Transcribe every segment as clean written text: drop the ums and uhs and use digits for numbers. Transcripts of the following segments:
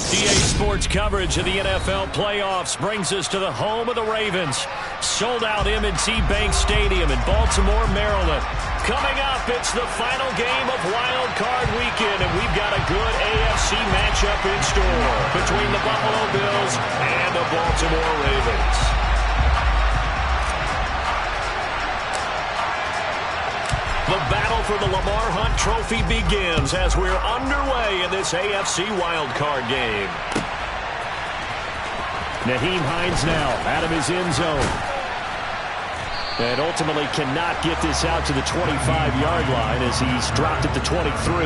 EA Sports coverage of the NFL playoffs brings us to the home of the Ravens. Sold out M&T Bank Stadium in Baltimore, Maryland. Coming up, it's the final game of Wild Card Weekend, and we've got a good AFC matchup in store between the Buffalo Bills and the Baltimore Ravens. The battle for the Lamar Hunt Trophy begins as we're underway in this AFC wildcard game. Nyheim Hines now out of his end zone. And ultimately cannot get this out to the 25-yard line as he's dropped at the 23.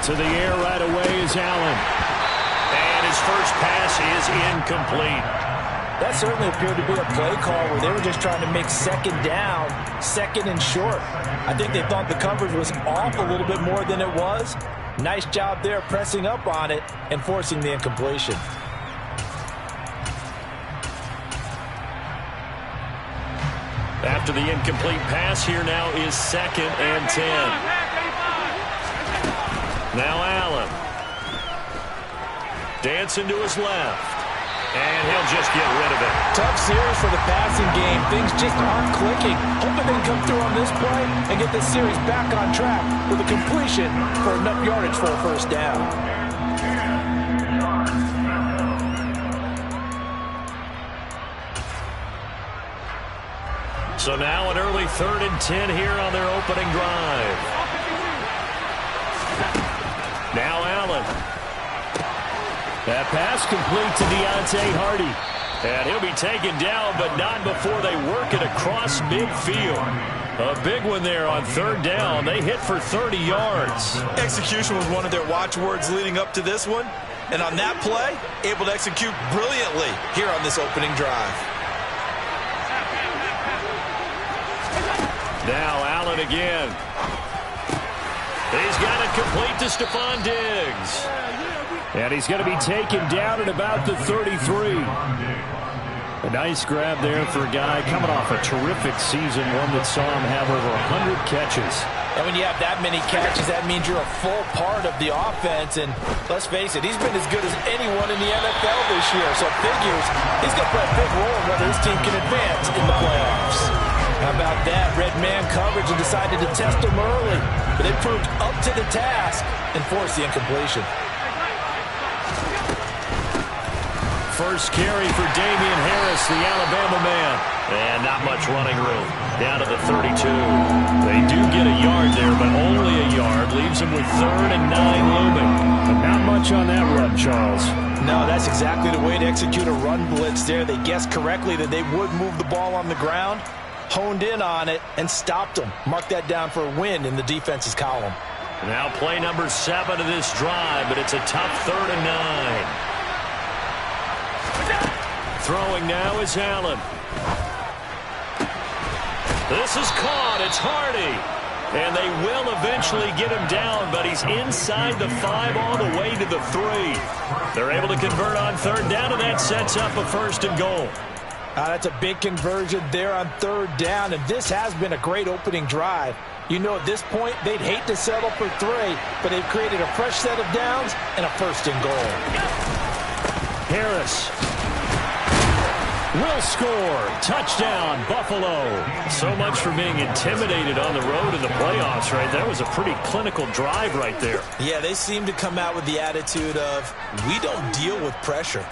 To the air right away is Allen. And his first pass is incomplete. That certainly appeared to be a play call where they were just trying to make second down, second and short. I think they thought the coverage was off a little bit more than it was. Nice job there pressing up on it and forcing the incompletion. After the incomplete pass, here now is 2nd and 10. Now Allen. Dancing to his left. And he'll just get rid of it. Tough series for the passing game. Things just aren't clicking. Hoping they can come through on this play and get this series back on track with a completion for enough yardage for a first down. So now an early 3rd and 10 here on their opening drive. Now Allen. That pass complete to Deontay Hardy. And he'll be taken down, but not before they work it across midfield. A big one there on 3rd down. They hit for 30 yards. Execution was one of their watchwords leading up to this one. And on that play, able to execute brilliantly here on this opening drive. Now Allen again. He's got it complete to Stephon Diggs. And he's going to be taken down at about the 33. A nice grab there for a guy coming off a terrific season, one that saw him have over 100 catches. And when you have that many catches, that means you're a full part of the offense. And let's face it, he's been as good as anyone in the NFL this year. So figures he's going to play a big role in whether his team can advance in the playoffs. How about that? Red man coverage and decided to test him early. But they proved up to the task and forced the incompletion. First carry for Damian Harris, the Alabama man. And not much running room. Down to the 32. They do get a yard there, but only a yard. Leaves them with 3rd and 9 looming. But not much on that run, Charles. No, that's exactly the way to execute a run blitz there. They guessed correctly that they would move the ball on the ground. Honed in on it and stopped them. Mark that down for a win in the defense's column. Now play number 7 of this drive, but it's a tough 3rd and 9. Throwing now is Allen. This is caught. It's Hardy. And they will eventually get him down, but he's inside the 5 all the way to the 3. They're able to convert on 3rd down, and that sets up a 1st and goal. That's a big conversion there on 3rd down, and this has been a great opening drive. You know, at this point, they'd hate to settle for 3, but they've created a fresh set of downs and a 1st and goal. Harris will score. Touchdown, Buffalo. So much for being intimidated on the road in the playoffs, right? That was a pretty clinical drive right there. Yeah, they seem to come out with the attitude of, we don't deal with pressure.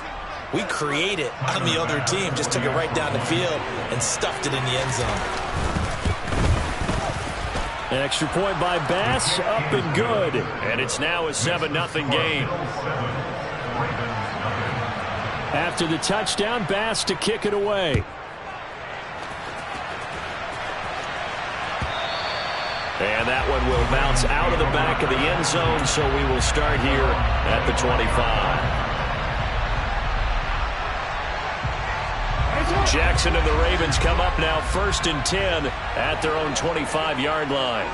We create it on the other team. Just took it right down the field and stuffed it in the end zone. An extra point by Bass, up and good. And it's now a 7-0 game. After the touchdown, Bass to kick it away. And that one will bounce out of the back of the end zone, so we will start here at the 25. Jackson and the Ravens come up now 1st and 10 at their own 25-yard line.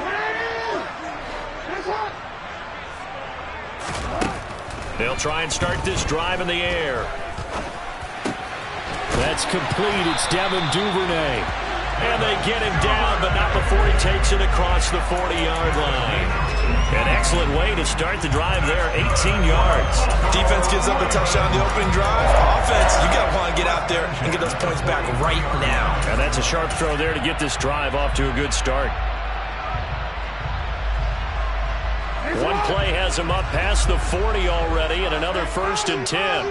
They'll try and start this drive in the air. That's complete. It's Devin Duvernay. And they get him down, but not before he takes it across the 40-yard line. An excellent way to start the drive there, 18 yards. Defense gives up a touchdown the opening drive. Offense, you got to want to get out there and get those points back right now. And that's a sharp throw there to get this drive off to a good start. One play has him up past the 40 already, and another 1st and 10.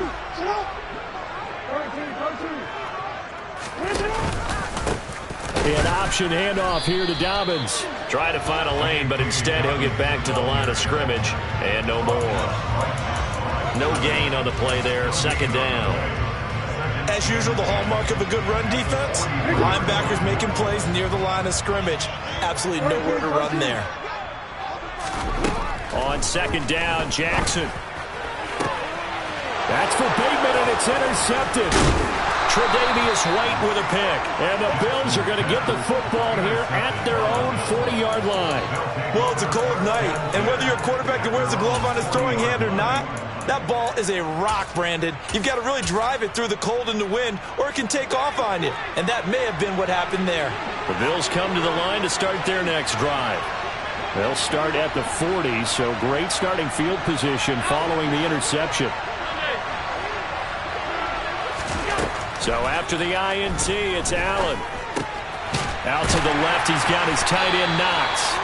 An option handoff here to Dobbins. Try to find a lane, but instead he'll get back to the line of scrimmage. And no more. No gain on the play there. 2nd down. As usual, the hallmark of a good run defense. Linebackers making plays near the line of scrimmage. Absolutely nowhere to run there. On 2nd down, Jackson. That's for Bateman, and it's intercepted. Tre'Davious White with a pick. And the Bills are going to get the football here at their own 40-yard line. Well, it's a cold night, and whether you're a quarterback that wears a glove on his throwing hand or not, that ball is a rock, Brandon. You've got to really drive it through the cold and the wind, or it can take off on you. And that may have been what happened there. The Bills come to the line to start their next drive. They'll start at the 40, so great starting field position following the interception. So after the INT, it's Allen. Out to the left, he's got his tight end Knox.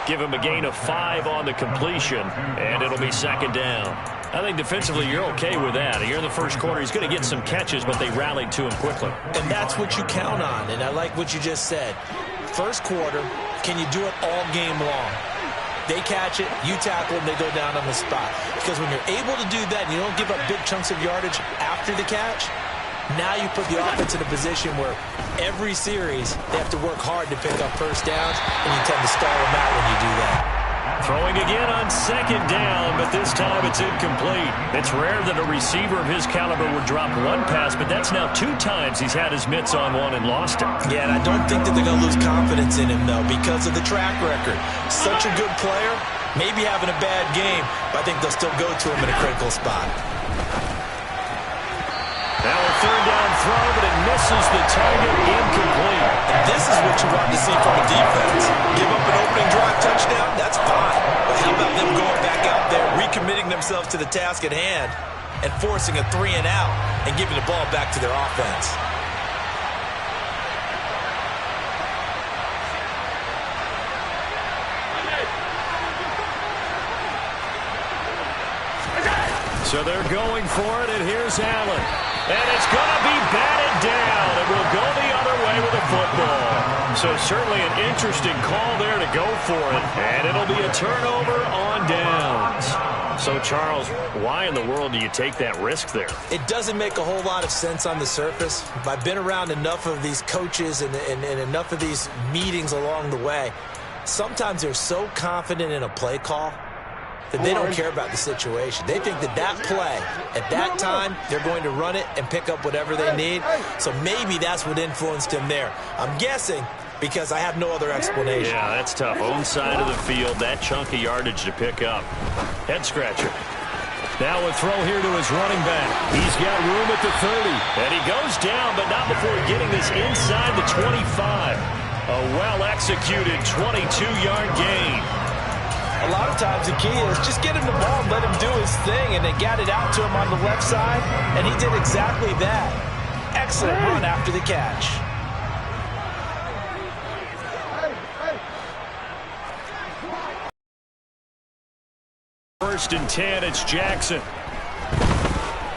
Give him a gain of 5 on the completion, and it'll be 2nd down. I think defensively you're okay with that. Here in the first quarter, he's going to get some catches, but they rallied to him quickly. And that's what you count on, and I like what you just said. First quarter, can you do it all game long? They catch it, you tackle them, they go down on the spot. Because when you're able to do that and you don't give up big chunks of yardage after the catch, now you put the offense in a position where every series they have to work hard to pick up first downs, and you tend to stall them out when you do that. Throwing again on 2nd down, but this time it's incomplete. It's rare that a receiver of his caliber would drop one pass, but that's now 2 times he's had his mitts on one and lost it. Yeah, and I don't think that they're going to lose confidence in him, though, because of the track record. Such a good player, maybe having a bad game, but I think they'll still go to him in a critical spot. Now a 3rd down throw, but it misses the target, incomplete. And this is what you want to see from a defense. Give up an opening drive touchdown, that's fine. But how about them going back out there, recommitting themselves to the task at hand, and forcing a 3-and-out and giving the ball back to their offense? So they're going for it, and here's Allen. And it's going to be batted down. It will go the other way with the football. So certainly an interesting call there to go for it. And it'll be a turnover on downs. So, Charles, why in the world do you take that risk there? It doesn't make a whole lot of sense on the surface. I've been around enough of these coaches and enough of these meetings along the way. Sometimes they're so confident in a play call that they don't care about the situation. They think that that play, at that time, they're going to run it and pick up whatever they need. So maybe that's what influenced him there. I'm guessing because I have no other explanation. Yeah, that's tough. Own side of the field, that chunk of yardage to pick up. Head scratcher. Now a throw here to his running back. He's got room at the 30. And he goes down, but not before getting this inside the 25. A well-executed 22-yard gain. A lot of times the key is just get him the ball and let him do his thing, and they got it out to him on the left side, and he did exactly that. Excellent run after the catch. First and 10, it's Jackson.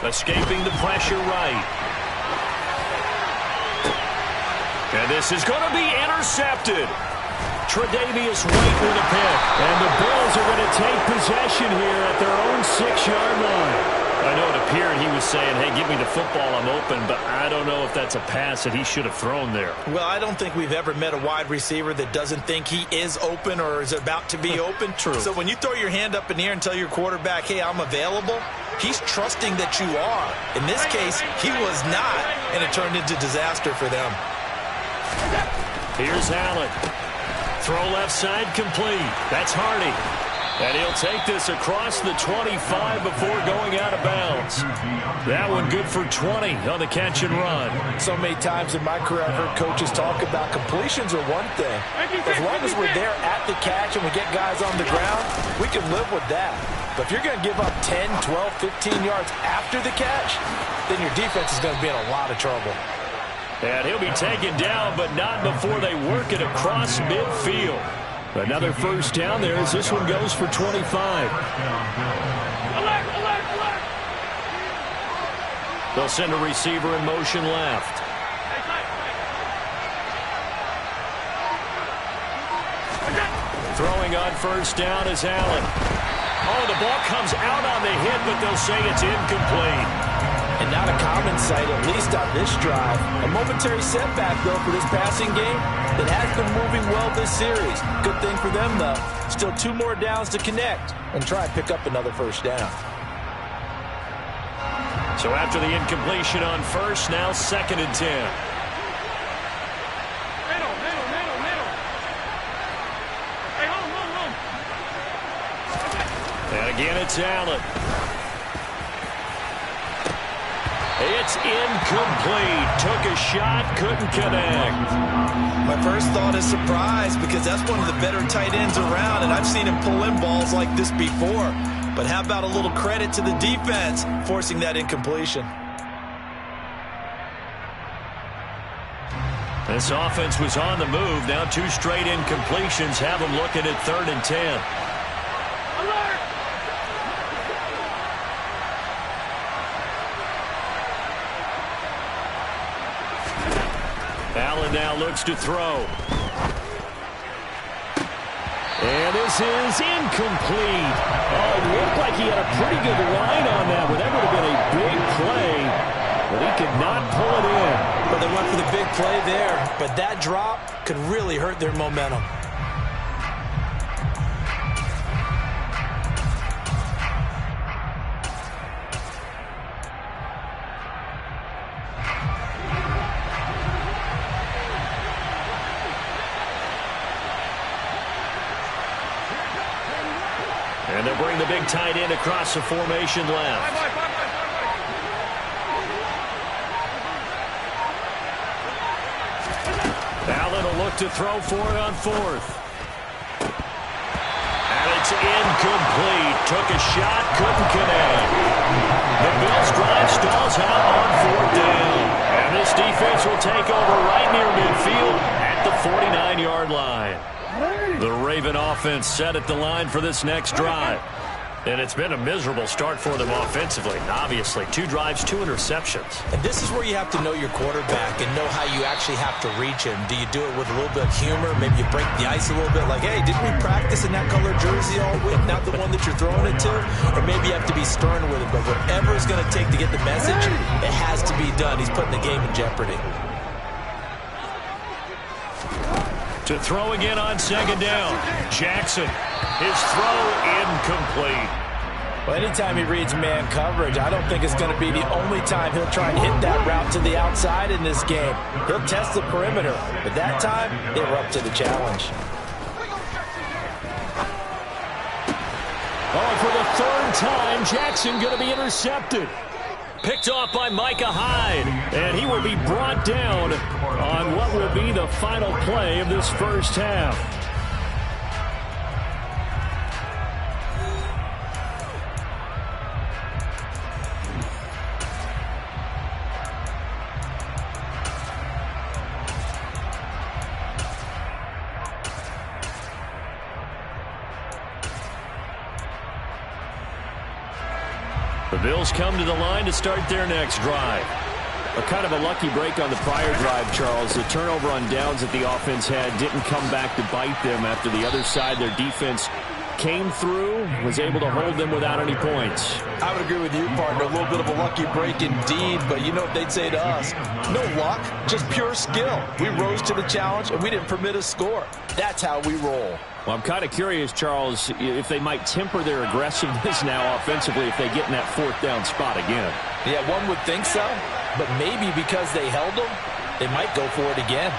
Escaping the pressure right. And this is going to be intercepted. Tre'Davious White with a pick. And the Bills are going to take possession here at their own 6-yard line. I know it appeared he was saying, hey, give me the football, I'm open, but I don't know if that's a pass that he should have thrown there. Well, I don't think we've ever met a wide receiver that doesn't think he is open or is about to be open. True. So when you throw your hand up in the air and tell your quarterback, hey, I'm available, he's trusting that you are. In this case, he was not, and it turned into disaster for them. Here's Allen. Throw left side complete. That's Hardy. And he'll take this across the 25 before going out of bounds. That one good for 20 on the catch and run. So many times in my career I've heard coaches talk about completions are one thing. As long as we're there at the catch and we get guys on the ground, we can live with that. But if you're going to give up 10, 12, 15 yards after the catch, then your defense is going to be in a lot of trouble. And he'll be taken down, but not before they work it across midfield. Another first down there as this one goes for 25. They'll send a receiver in motion left. Throwing on first down is Allen. Oh, the ball comes out on the hit, but they'll say it's incomplete. And not a common sight, at least on this drive. A momentary setback, though, for this passing game that has been moving well this series. Good thing for them, though. Still 2 more downs to connect and try and pick up another first down. So after the incompletion on first, now 2nd and 10. And again, it's Allen. It's incomplete. Took a shot, couldn't connect. My first thought is surprise because that's one of the better tight ends around, and I've seen him pull in balls like this before. But how about a little credit to the defense forcing that incompletion? This offense was on the move. Now 2 straight incompletions have them looking at 3rd and 10. Allen now looks to throw. And this is incomplete. Oh, it looked like he had a pretty good line on that, but that would have been a big play. But he could not pull it in. Well, they went for the big play there, but that drop could really hurt their momentum. And they'll bring the big tight end across the formation left. Allen will look to throw for it on 4th. And it's incomplete. Took a shot, couldn't connect. The Bills drive stalls out on 4th down. And this defense will take over right near midfield at the 49-yard line. The Raven offense set at the line for this next drive. And it's been a miserable start for them offensively. Obviously, 2 drives, 2 interceptions. And this is where you have to know your quarterback and know how you actually have to reach him. Do you do it with a little bit of humor? Maybe you break the ice a little bit like, hey, didn't we practice in that color jersey all week? Not the one that you're throwing it to? Or maybe you have to be stern with it. But whatever it's going to take to get the message, it has to be done. He's putting the game in jeopardy. To throw again on 2nd down. Jackson. His throw incomplete. Well, anytime he reads man coverage, I don't think it's going to be the only time he'll try and hit that route to the outside in this game. He'll test the perimeter, but that time, they were up to the challenge. Oh, for the 3rd time, Jackson going to be intercepted. Picked off by Micah Hyde, and he will be brought down on what will be the final play of this first half. The Bills come to the line to start their next drive. A kind of a lucky break on the prior drive, Charles. The turnover on downs that the offense had didn't come back to bite them after the other side. Their defense came through, was able to hold them without any points. I would agree with you, partner. A little bit of a lucky break indeed, but you know what they'd say to us? No luck, just pure skill. We rose to the challenge, and we didn't permit a score. That's how we roll. Well, I'm kind of curious, Charles, if they might temper their aggressiveness now offensively if they get in that 4th down spot again. Yeah, one would think so, but maybe because they held them, they might go for it again.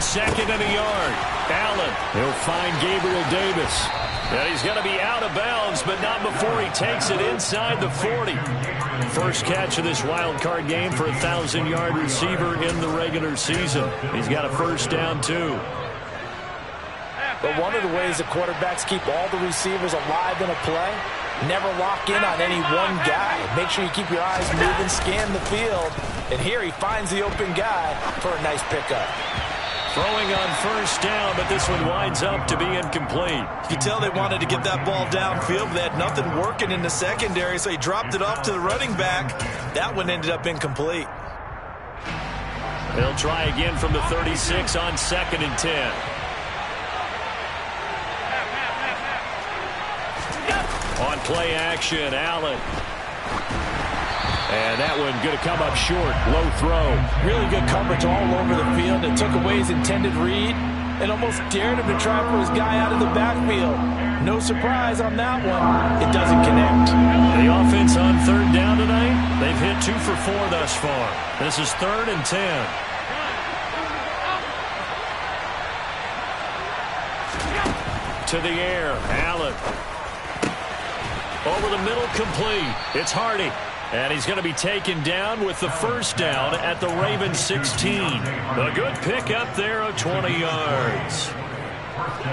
2nd and a yard. Allen, he'll find Gabriel Davis. And he's going to be out of bounds, but not before he takes it inside the 40. First catch of this wild card game for a 1,000-yard receiver in the regular season. He's got a first down, too. But one of the ways the quarterbacks keep all the receivers alive in a play, never lock in on any one guy. Make sure you keep your eyes moving, scan the field. And here he finds the open guy for a nice pickup. Throwing on first down, but this one winds up to be incomplete. You could tell they wanted to get that ball downfield, but they had nothing working in the secondary, so he dropped it off to the running back. That one ended up incomplete. They'll try again from the 36 on 2nd and 10. On play action, Allen. And that one going to come up short. Low throw. Really good coverage all over the field. It took away his intended read and almost dared him to try for his guy out of the backfield. No surprise on that one. It doesn't connect. The offense on 3rd down tonight, they've hit 2 for 4 thus far. This is 3rd and 10. To the air, Allen. Over the middle, complete. It's Hardy. And he's going to be taken down with the first down at the Ravens 16. A good pickup there of 20 yards.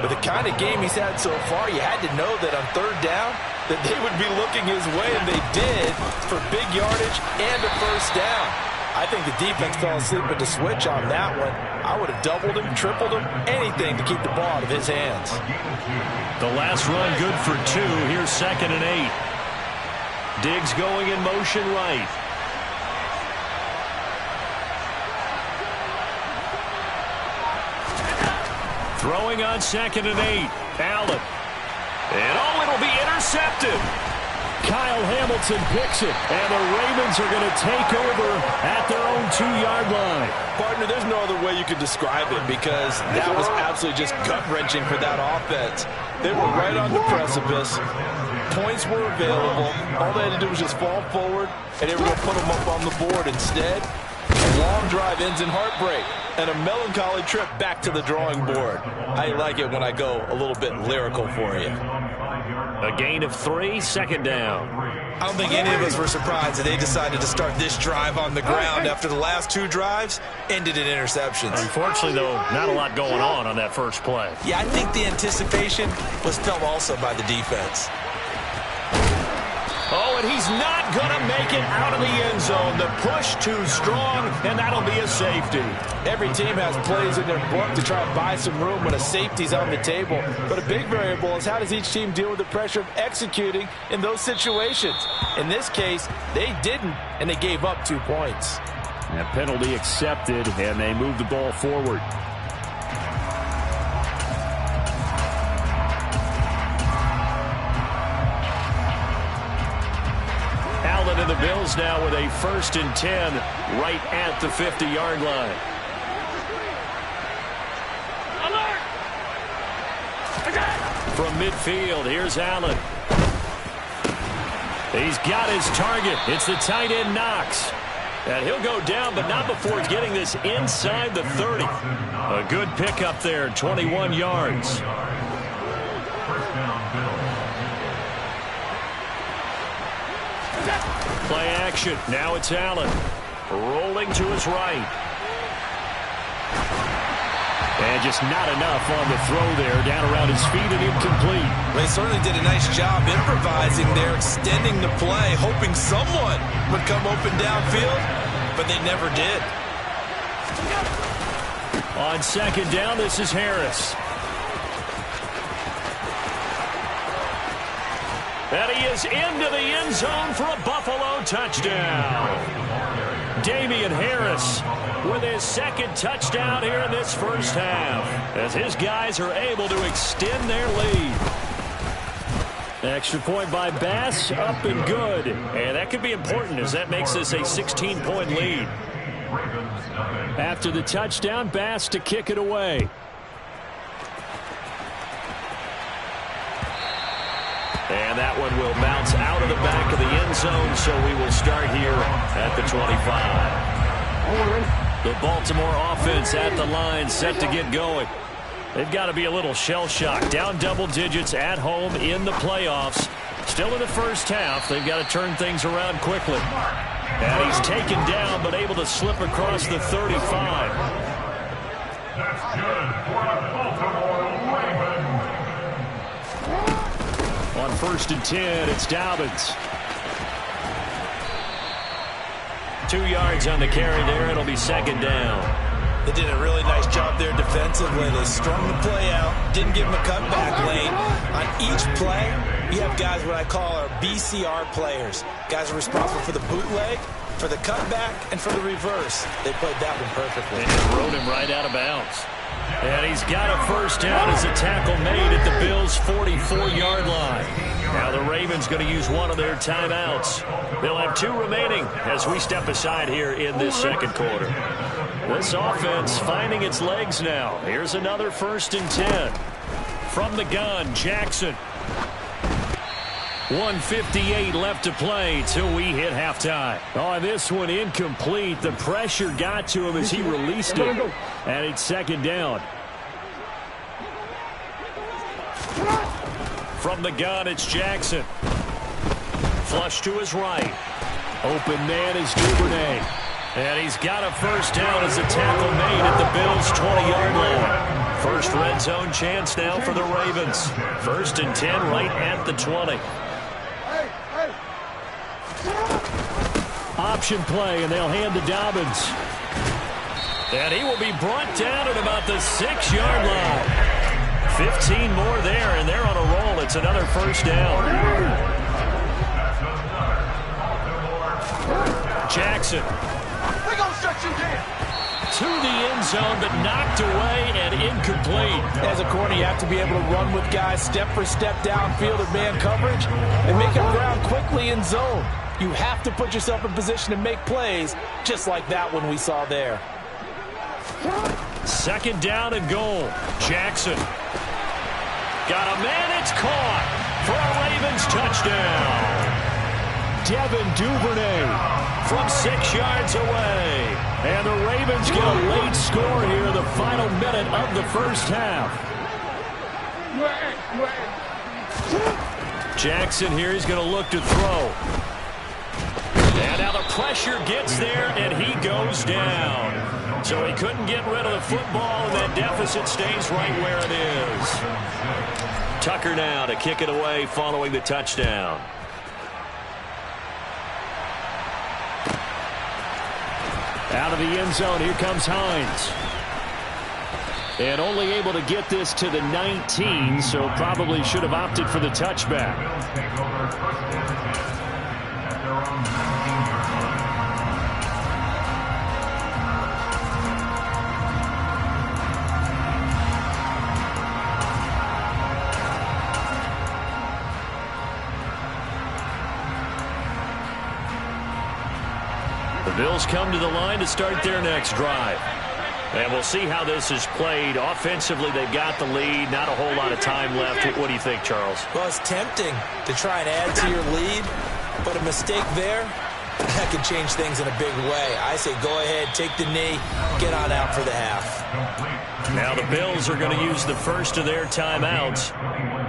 With the kind of game he's had so far, you had to know that on 3rd down that they would be looking his way, and they did, for big yardage and a first down. I think the defense fell asleep at the switch on that one. I would have doubled him, tripled him, anything to keep the ball out of his hands. The last run good for 2. Here's 2nd and 8. Diggs going in motion right. Throwing on 2nd and 8. Allen. And it'll be intercepted. Kyle Hamilton picks it. And the Ravens are going to take over at their own 2-yard line. Partner, there's no other way you could describe it because that was absolutely just gut-wrenching for that offense. They were right on the precipice. Points were available. All they had to do was just fall forward, and they were going to put them up on the board. Instead, a long drive ends in heartbreak and a melancholy trip back to the drawing board. I like it when I go a little bit lyrical for you. A gain of 3, 2nd down. I don't think any of us were surprised that they decided to start this drive on the ground after the last 2 drives ended in interceptions. Unfortunately, though, not a lot going on that first play. Yeah, I think the anticipation was felt also by the defense. Oh, and he's not going to make it out of the end zone. The push too strong, and that'll be a safety. Every team has plays in their book to try and buy some room when a safety's on the table. But a big variable is how does each team deal with the pressure of executing in those situations. In this case, they didn't, and they gave up 2 points. A penalty accepted, and they move the ball forward. And the Bills now with a 1st and 10 right at the 50-yard line. From midfield, here's Allen. He's got his target. It's the tight end Knox. And he'll go down, but not before getting this inside the 30. A good pickup there, 21 yards. Play action. Now it's Allen. Rolling to his right. And just not enough on the throw there. Down around his feet and incomplete. They certainly did a nice job improvising there, extending the play, hoping someone would come open downfield, but they never did. On 2nd down, this is Harris. And he is into the end zone for a Buffalo touchdown. Damian Harris with his 2nd touchdown here in this first half, as his guys are able to extend their lead. Extra point by Bass, up and good. And that could be important as that makes this a 16-point lead. After the touchdown, Bass to kick it away. And that one will bounce out of the back of the end zone, so we will start here at the 25. The Baltimore offense at the line, set to get going. They've got to be a little shell-shocked. Down double digits at home in the playoffs. Still in the first half. They've got to turn things around quickly. And he's taken down, but able to slip across the 35. That's good for the Baltimore Ravens. On 1st and 10, it's Dobbins. 2 yards on the carry there. It'll be 2nd down. They did a really nice job there defensively. They strung the play out, didn't give him a cutback lane. On each play, you have guys what I call our BCR players. Guys are responsible for the bootleg, for the cutback, and for the reverse. They played that one perfectly. And rode him right out of bounds. And he's got a 1st down as a tackle made at the Bills' 44-yard line. Now the Ravens going to use one of their timeouts. They'll have 2 remaining as we step aside here in this 2nd quarter. This offense finding its legs now. Here's another 1st and 10. From the gun, Jackson. 1:58 left to play till we hit halftime. On this one, incomplete. The pressure got to him as he released it. And it's 2nd down. From the gun, it's Jackson. Flush to his right. Open man is Duvernay. And he's got a 1st down as a tackle made at the Bills' 20-yard line. First red zone chance now for the Ravens. 1st and 10 right at the 20. Option play, and they'll hand to Dobbins. And he will be brought down at about the 6-yard line. 15 more there, and they're on a roll. It's another 1st down. Jackson. To the end zone, but knocked away and incomplete. As a corner, you have to be able to run with guys step for step downfield in man coverage and make up ground quickly in zone. You have to put yourself in position to make plays, just like that one we saw there. 2nd down and goal. Jackson. Got a man, it's caught for a Ravens touchdown. Devin Duvernay from 6 yards away. And the Ravens get a late score here in the final minute of the first half. Jackson here, he's going to look to throw. And now the pressure gets there, and he goes down. So he couldn't get rid of the football, and that deficit stays right where it is. Tucker now to kick it away following the touchdown. Out of the end zone, here comes Hines. And only able to get this to the 19, so probably should have opted for the touchback. The Bills come to the line to start their next drive. And we'll see how this is played. Offensively, they've got the lead. Not a whole lot of time left. What do you think, Charles? Well, it's tempting to try and add to your lead, but a mistake there, that could change things in a big way. I say go ahead, take the knee, get on out for the half. Now the Bills are going to use the first of their timeouts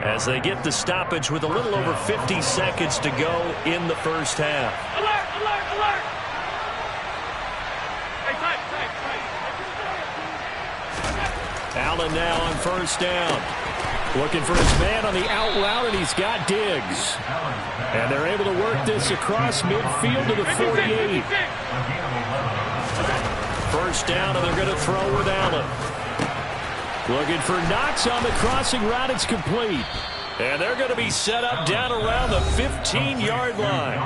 as they get the stoppage with a little over 50 seconds to go in the first half. Alert, alert, alert! Allen now on 1st down. Looking for his man on the out route, and he's got Diggs. And they're able to work this across midfield to the 48. 1st down, and they're going to throw with Allen. Looking for Knox on the crossing route. It's complete. And they're going to be set up down around the 15-yard line.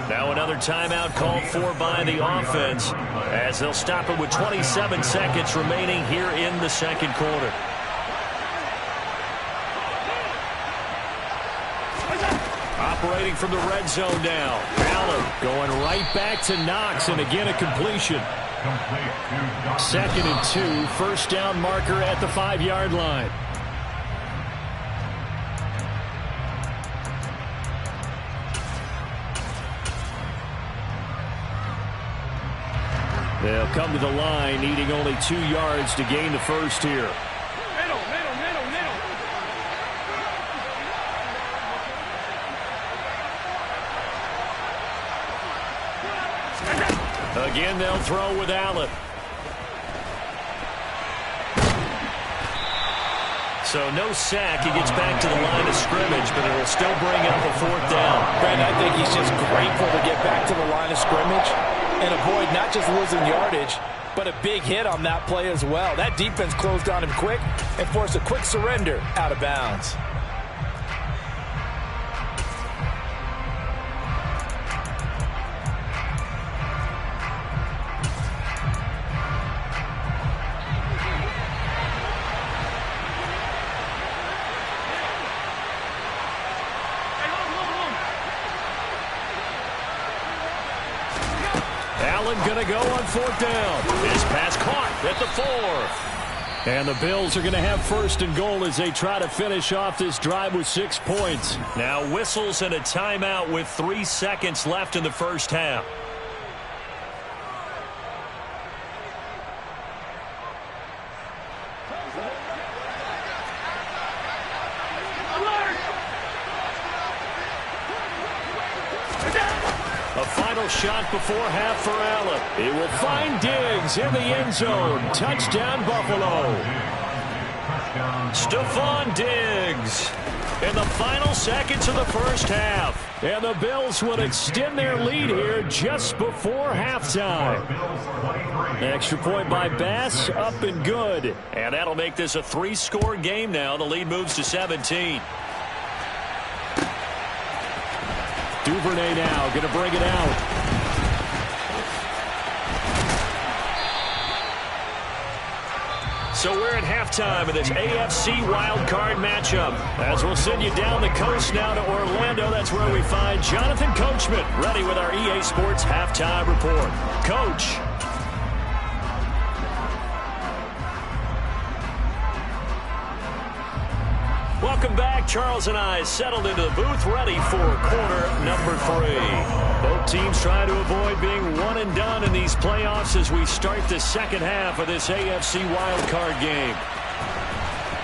Now another timeout called for by the offense as they'll stop it with 27 seconds remaining here in the 2nd quarter. Operating from the red zone now. Allen going right back to Knox, and again a completion. 2nd and 2, 1st down marker at the 5-yard line. They'll come to the line, needing only 2 yards to gain the first here. Again, they'll throw with Allen. So no sack. He gets back to the line of scrimmage, but it will still bring up a 4th down. Brandon, I think he's just grateful to get back to the line of scrimmage and avoid not just losing yardage, but a big hit on that play as well. That defense closed on him quick and forced a quick surrender out of bounds. Going to go on 4th down. This pass caught at the 4. And the Bills are going to have 1st and goal as they try to finish off this drive with 6 points. Now whistles and a timeout with 3 seconds left in the first half. A final shot before half for Allen. It will find Diggs in the end zone. Touchdown, Buffalo. Stephon Diggs in the final seconds of the first half. And the Bills would extend their lead here just before halftime. Extra point by Bass, up and good. And that'll make this a 3-score game now. The lead moves to 17. Duvernay now going to bring it out. So we're at halftime of this AFC wildcard matchup. As we'll send you down the coast now to Orlando, that's where we find Jonathan Coachman ready with our EA Sports halftime report. Coach. Welcome back. Charles and I settled into the booth ready for quarter number 3. Both teams trying to avoid being one and done in these playoffs as we start the second half of this AFC wildcard game.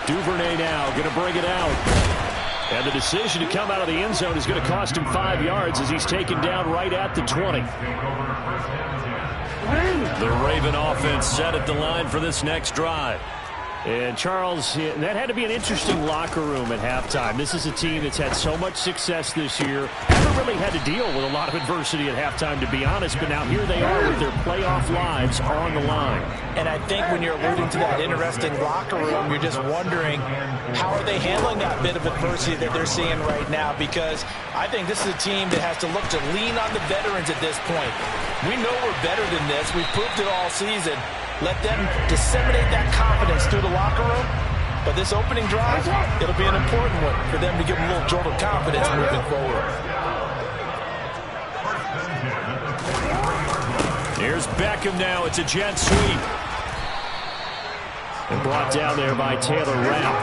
Duvernay now going to bring it out. And the decision to come out of the end zone is going to cost him 5 yards as he's taken down right at the 20. The Raven offense set at the line for this next drive. And, Charles, that had to be an interesting locker room at halftime. This is a team that's had so much success this year. Haven't really had to deal with a lot of adversity at halftime, to be honest. But now here they are with their playoff lives on the line. And I think when you're alluding to that interesting locker room, you're just wondering how are they handling that bit of adversity that they're seeing right now? Because I think this is a team that has to look to lean on the veterans at this point. We know we're better than this. We've proved it all season. Let them disseminate that confidence through the locker room. But this opening drive, it'll be an important one for them to give them a little jolt of confidence moving forward. Here's Beckham now. It's a jet sweep. And brought down there by Taylor Rapp.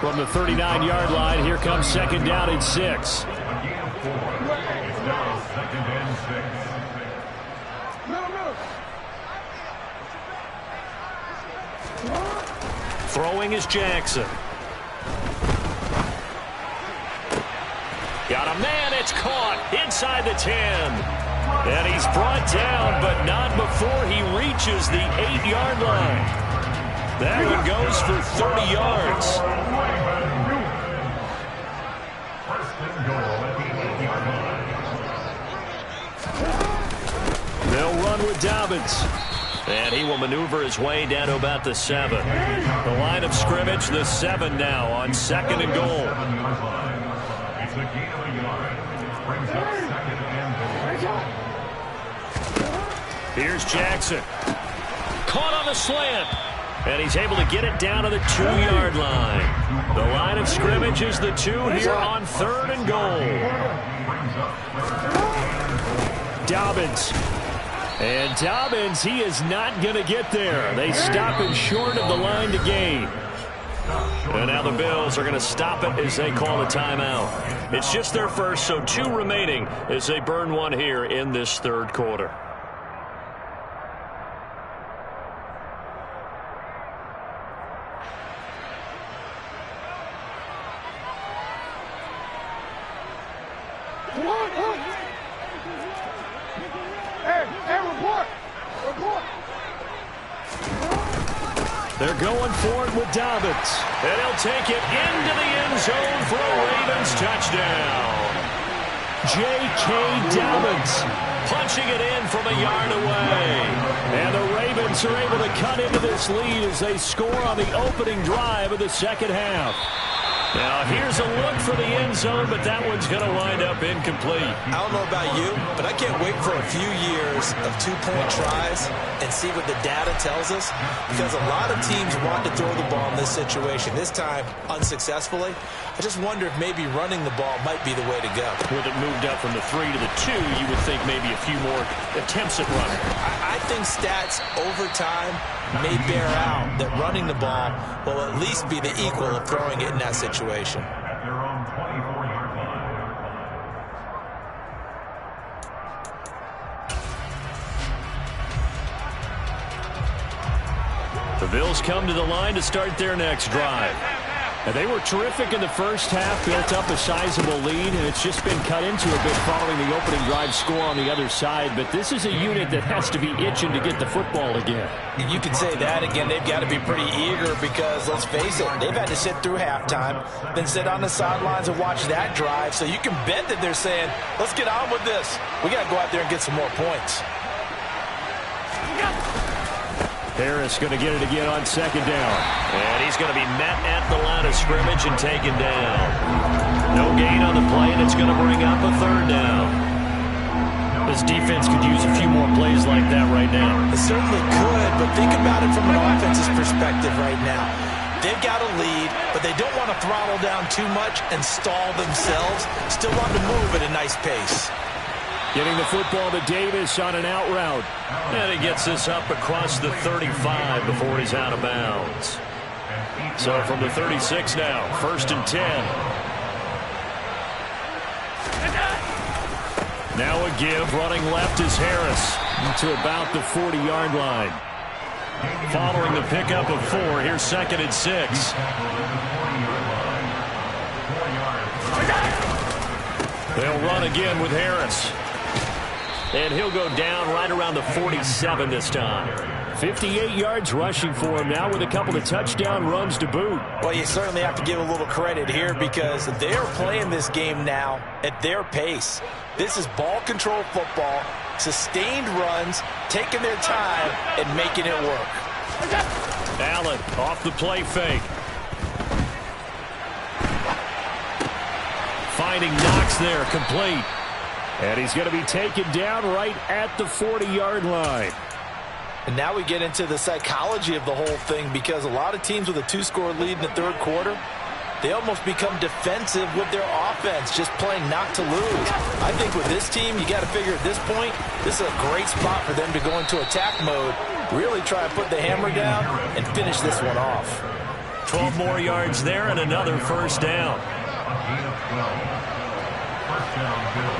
From the 39-yard line, here comes 2nd down and 6. Throwing is Jackson. Got a man, it's caught inside the 10. And he's brought down, but not before he reaches the 8-yard line. That one goes for 30 yards. They'll run with Dobbins. And he will maneuver his way down to about the 7. The line of scrimmage, the 7 now on 2nd and goal. Here's Jackson. Caught on the slant. And he's able to get it down to the 2-yard line. The line of scrimmage is the 2 here on 3rd and goal. Dobbins. And Dobbins, he is not going to get there. They stop him short of the line to gain. And now the Bills are going to stop it as they call a timeout. It's just their first, so 2 remaining as they burn one here in this 3rd quarter. Report! They're going for it with Dobbins. And he'll take it into the end zone for a Ravens touchdown. J.K. Dobbins punching it in from a yard away. And the Ravens are able to cut into this lead as they score on the opening drive of the second half. Now, here's a look for the end zone, but that one's going to wind up incomplete. I don't know about you, but I can't wait for a few years of two-point tries and see what the data tells us, because a lot of teams want to throw the ball in this situation. This time, unsuccessfully. I just wonder if maybe running the ball might be the way to go. With it moved up from the 3 to the 2, you would think maybe a few more attempts at running. I think stats over time may bear out that running the ball will at least be the equal of throwing it in that situation. At their own 24-yard line. The Bills come to the line to start their next drive. And they were terrific in the first half, built up a sizable lead, and it's just been cut into a bit following the opening drive score on the other side. But this is a unit that has to be itching to get the football again. You can say that again. They've got to be pretty eager because, let's face it, they've had to sit through halftime, then sit on the sidelines and watch that drive. So you can bet that they're saying, let's get on with this. We got to go out there and get some more points. Harris going to get it again on second down. And he's going to be met at the line of scrimmage and taken down. No gain on the play, and it's going to bring up a third down. This defense could use a few more plays like that right now. It certainly could, but think about it from an offense's perspective right now. They've got a lead, but they don't want to throttle down too much and stall themselves. Still want to move at a nice pace. Getting the football to Davis on an out route. And he gets this up across the 35 before he's out of bounds. So from the 36 now, 1st and 10. Now a give, running left is Harris to about the 40-yard line. Following the pickup of 4, here's 2nd and 6. They'll run again with Harris. And he'll go down right around the 47 this time. 58 yards rushing for him now with a couple of touchdown runs to boot. Well, you certainly have to give a little credit here because they're playing this game now at their pace. This is ball control football, sustained runs, taking their time and making it work. Allen off the play fake. Finding Knox there, complete. And he's going to be taken down right at the 40-yard line. And now we get into the psychology of the whole thing because a lot of teams with a 2-score lead in the third quarter, they almost become defensive with their offense, just playing not to lose. I think with this team, you got to figure at this point, this is a great spot for them to go into attack mode, really try and put the hammer down and finish this one off. 12 more yards there and another first down. Gain of 12. First down, Bills.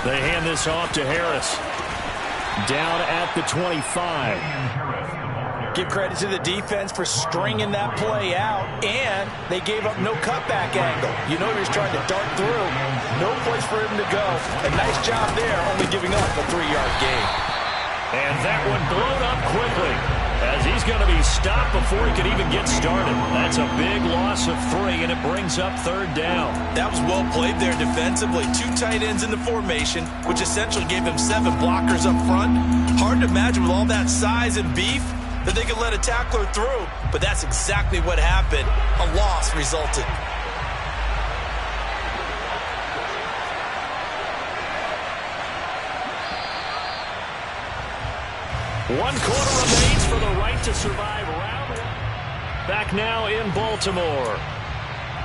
They hand this off to Harris. Down at the 25. Give credit to the defense for stringing that play out, and they gave up no cutback angle. You know he was trying to dart through. No place for him to go. A nice job there, only giving up a 3-yard gain. And that one blown up quickly as he's going to be stopped before he can even get started. That's a big loss of 3, and it brings up third down. That was well played there defensively. 2 tight ends in the formation, which essentially gave them 7 blockers up front. Hard to imagine with all that size and beef that they could let a tackler through, but that's exactly what happened. A loss resulted. One quarter remains for the right to survive round 1. Back now in Baltimore.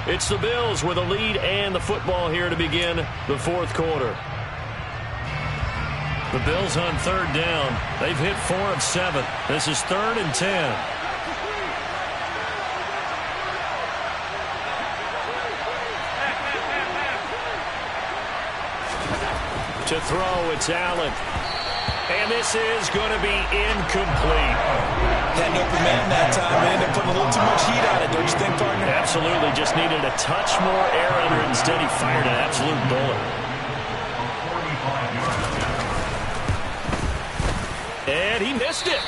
It's the Bills with a lead and the football here to begin the fourth quarter. The Bills on third down. They've hit 4 of 7. This is 3rd and 10. To throw, it's Allen. And this is going to be incomplete. Had an open man that time, man. They're putting a little too much heat on it, don't you think, partner? absolutely just needed a touch more air under it. Instead, he fired an absolute bullet. And he missed it.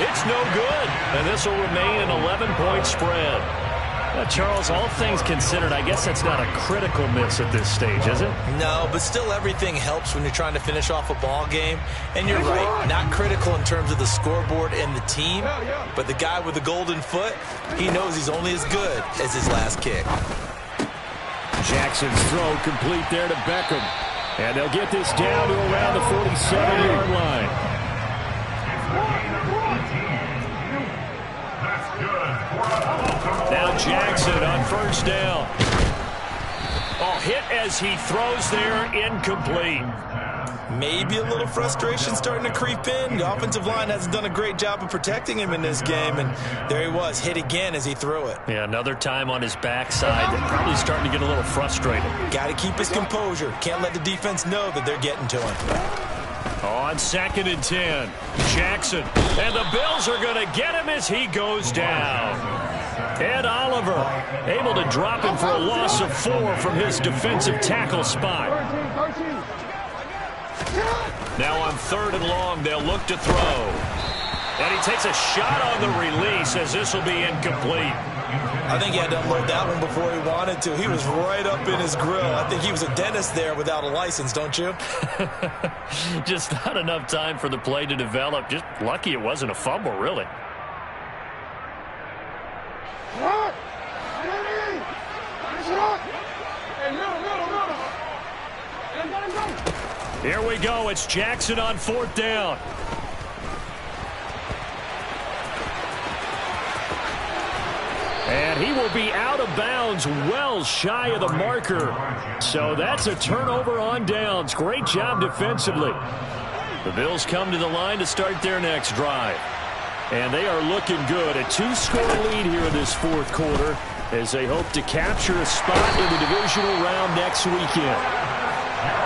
It's no good. And this will remain an 11-point spread. Charles, all things considered, I guess that's not a critical miss at this stage, is it? No, but still everything helps when you're trying to finish off a ball game. And you're right, not critical in terms of the scoreboard and the team, but the guy with the golden foot, he knows he's only as good as his last kick. Jackson's throw complete there to Beckham. And they'll get this down to around the 47-yard line. Now Jackson on first down. Oh, hit as he throws there, incomplete. Maybe a little frustration starting to creep in. The offensive line hasn't done a great job of protecting him in this game, and there he was, hit again as he threw it. Yeah, another time on his backside. They're probably starting to get a little frustrated. Got to keep his composure. Can't let the defense know that they're getting to him. On 2nd and 10, Jackson. And the Bills are going to get him as he goes down. Ed Oliver able to drop him for a loss of 4 from his defensive tackle spot. Now on 3rd and long, they'll look to throw. And he takes a shot on the release as this will be incomplete. I think he had to unload that one before he wanted to. He was right up in his grill. I think he was a dentist there without a license, don't you? Just not enough time for the play to develop. Just lucky it wasn't a fumble, really. Here we go. It's Jackson on 4th down. And he will be out of bounds well shy of the marker. So that's a turnover on downs. Great job defensively. The Bills come to the line to start their next drive. And they are looking good. A 2-score lead here in this 4th quarter as they hope to capture a spot in the divisional round next weekend.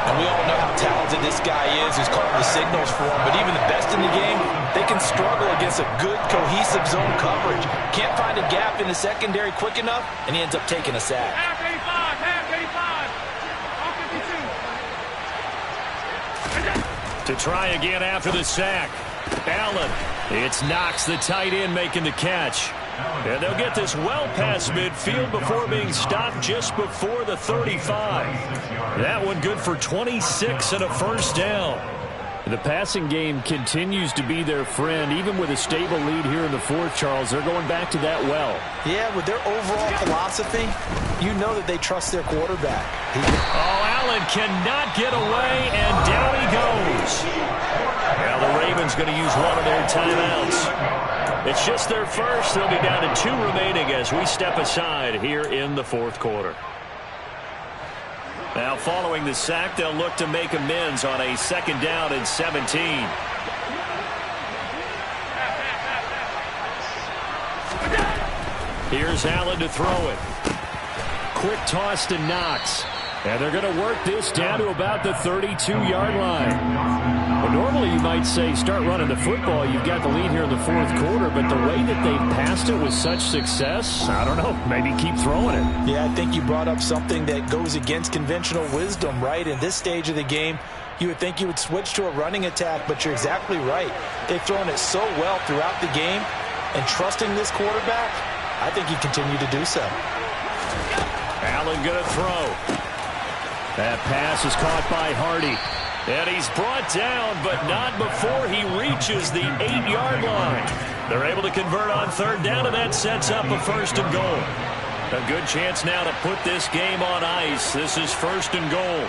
And we all know how talented this guy is who's calling the signals for him. But even the best in the game, they can struggle against a good, cohesive zone coverage. Can't find a gap in the secondary quick enough, and he ends up taking a sack. Half 85, To try again after the sack. Allen. It's Knox, the tight end, making the catch. And they'll get this well past midfield before being stopped just before the 35. That one good for 26 and a first down. The passing game continues to be their friend. Even with a stable lead here in the 4th, Charles, they're going back to that well. Yeah, with their overall philosophy, you know that they trust their quarterback. Allen cannot get away, and down he goes. Now the Ravens going to use one of their timeouts. It's just their first. They'll be down to 2 remaining as we step aside here in the 4th quarter. Now following the sack, they'll look to make amends on a 2nd down and 17. Here's Allen to throw it. Quick toss to Knox. And they're going to work this down to about the 32-yard line. Well, normally you might say start running the football. You've got the lead here in the 4th quarter, but the way that they've passed it with such success, I don't know, maybe keep throwing it. Yeah, I think you brought up something that goes against conventional wisdom, right? In this stage of the game, you would think you would switch to a running attack, but you're exactly right. They've thrown it so well throughout the game, and trusting this quarterback, I think you continue to do so. Allen going to throw. That pass is caught by Hardy. And he's brought down, but not before he reaches the 8-yard line. They're able to convert on 3rd down, and that sets up a 1st and goal. A good chance now to put this game on ice. This is 1st and goal.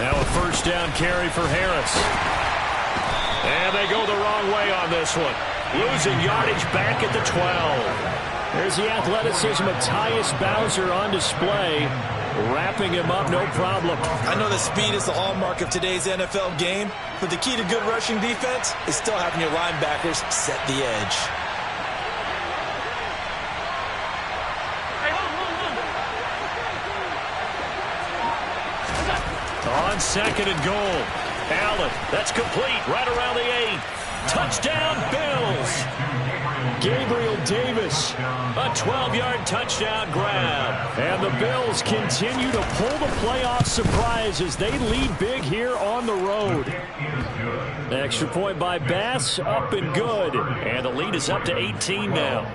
Now a 1st down carry for Harris. And they go the wrong way on this one. Losing yardage back at the 12. There's the athleticism of Tyus Bowser on display. Wrapping him up, no problem. I know that speed is the hallmark of today's NFL game, but the key to good rushing defense is still having your linebackers set the edge. On 2nd and goal. Allen, that's complete right around the 8. Touchdown, Bills. Gabriel Davis, a 12-yard touchdown grab. And the Bills continue to pull the playoff surprise as they lead big here on the road. Extra point by Bass, up and good. And the lead is up to 18 now.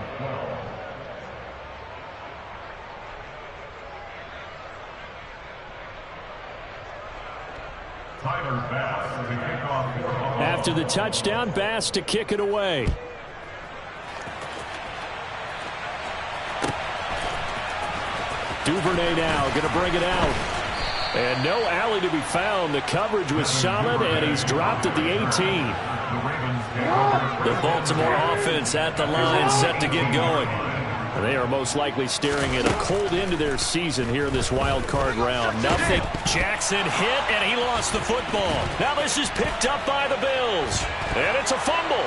After the touchdown, Bass to kick it away. Duvernay now going to bring it out. And no alley to be found. The coverage was solid, and he's dropped at the 18. The Baltimore offense at the line, set to get going. And they are most likely staring at a cold end to their season here in this wild card round. Nothing. Jackson hit, and he lost the football. Now this is picked up by the Bills. And it's a fumble.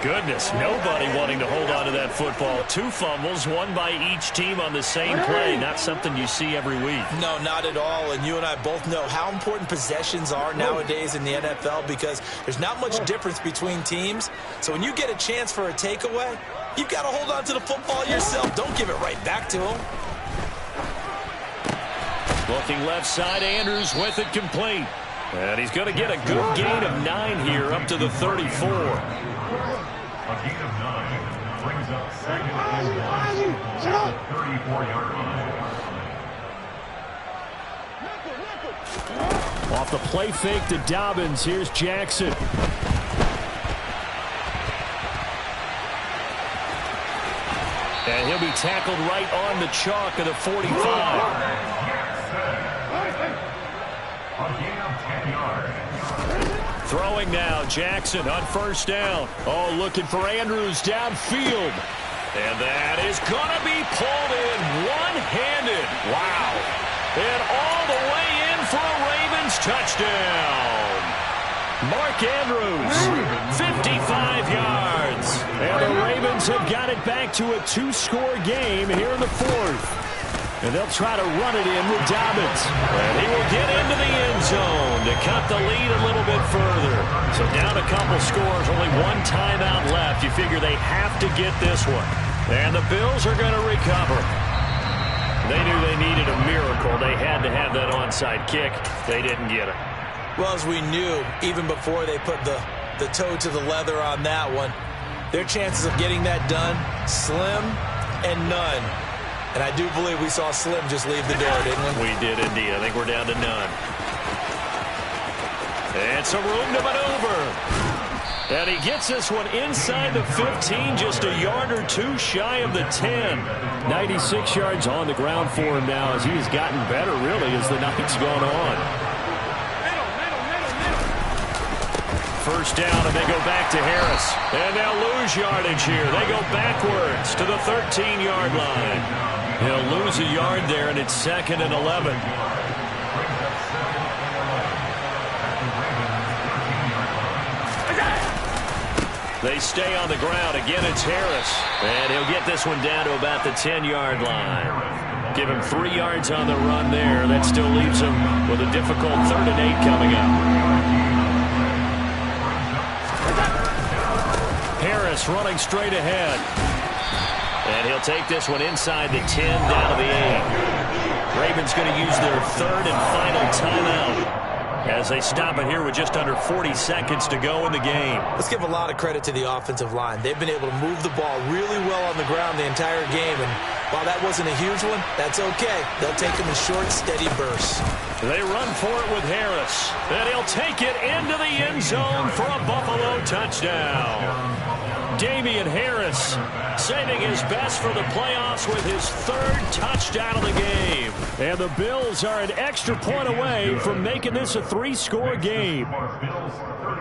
Goodness, nobody wanting to hold on to that football. 2 fumbles, one by each team on the same play. Not something you see every week. No, not at all. And you and I both know how important possessions are nowadays in the NFL because there's not much difference between teams. So when you get a chance for a takeaway, you've got to hold on to the football yourself. Don't give it right back to him. Looking left side, Andrews with it complete. And he's going to get a good gain of 9 here up to the 34. A gain of 9 brings up 2nd and 1 at the 34-yard line. Off the play fake to Dobbins. Here's Jackson. And he'll be tackled right on the chalk of the 45. A gain of 10 yards. Throwing now, Jackson on first down. Oh, looking for Andrews downfield. And that is going to be pulled in one-handed. Wow. And all the way in for a Ravens touchdown. Mark Andrews, 55 yards. And the Ravens have got it back to a 2-score game here in the 4th. And they'll try to run it in with Dobbins. And he will get into the end zone to cut the lead a little bit further. So down a couple scores, only 1 timeout left. You figure they have to get this one. And the Bills are going to recover. They knew they needed a miracle. They had to have that onside kick. They didn't get it. Well, as we knew, even before they put the toe to the leather on that one, their chances of getting that done, slim and none. And I do believe we saw Slim just leave the door, didn't we? We did indeed. I think we're down to none. And some room to maneuver. And he gets this one inside the 15, just a yard or 2 shy of the 10. 96 yards on the ground for him now as he has gotten better, really, as the night's gone on. First down, and they go back to Harris. And they'll lose yardage here. They go backwards to the 13-yard line. He'll lose a yard there, and it's 2nd and 11. They stay on the ground. Again, it's Harris. And he'll get this one down to about the 10-yard line. Give him 3 yards on the run there. That still leaves him with a difficult 3rd and 8 coming up. Harris running straight ahead. And he'll take this one inside the 10, down to the 8. Ravens going to use their 3rd and final timeout as they stop it here with just under 40 seconds to go in the game. Let's give a lot of credit to the offensive line. They've been able to move the ball really well on the ground the entire game. And while that wasn't a huge one, that's okay. They'll take them in short, steady bursts. They run for it with Harris. And he'll take it into the end zone for a Buffalo touchdown. Damian Harris saving his best for the playoffs with his 3rd touchdown of the game. And the Bills are an extra point away from making this a 3-score game.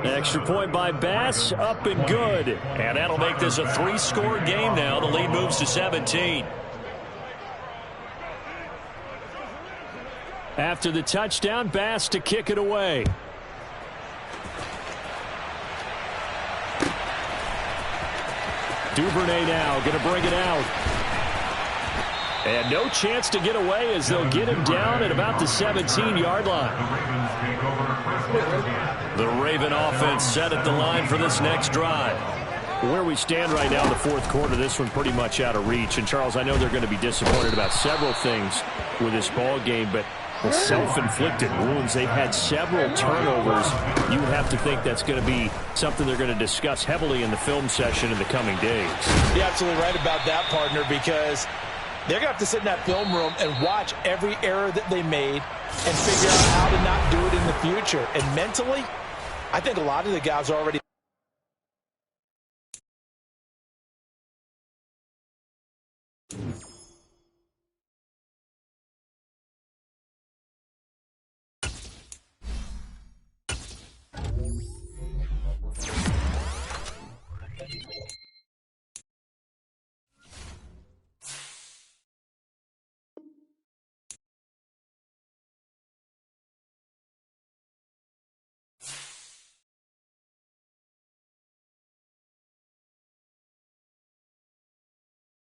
Extra point by Bass, up and good. And that'll make this a 3-score game now. The lead moves to 17. After the touchdown, Bass to kick it away. Duvernay now going to bring it out. And no chance to get away as they'll get him down at about the 17-yard line. The Raven offense set at the line for this next drive. Where we stand right now in the fourth quarter, this one pretty much out of reach. And, Charles, I know they're going to be disappointed about several things with this ball game, but the self-inflicted wounds, they had several turnovers. You would have to think that's going to be something they're going to discuss heavily in the film session in the coming days. You're absolutely right about that, partner, because they're going to have to sit in that film room and watch every error that they made and figure out how to not do it in the future. And mentally, I think a lot of the guys are already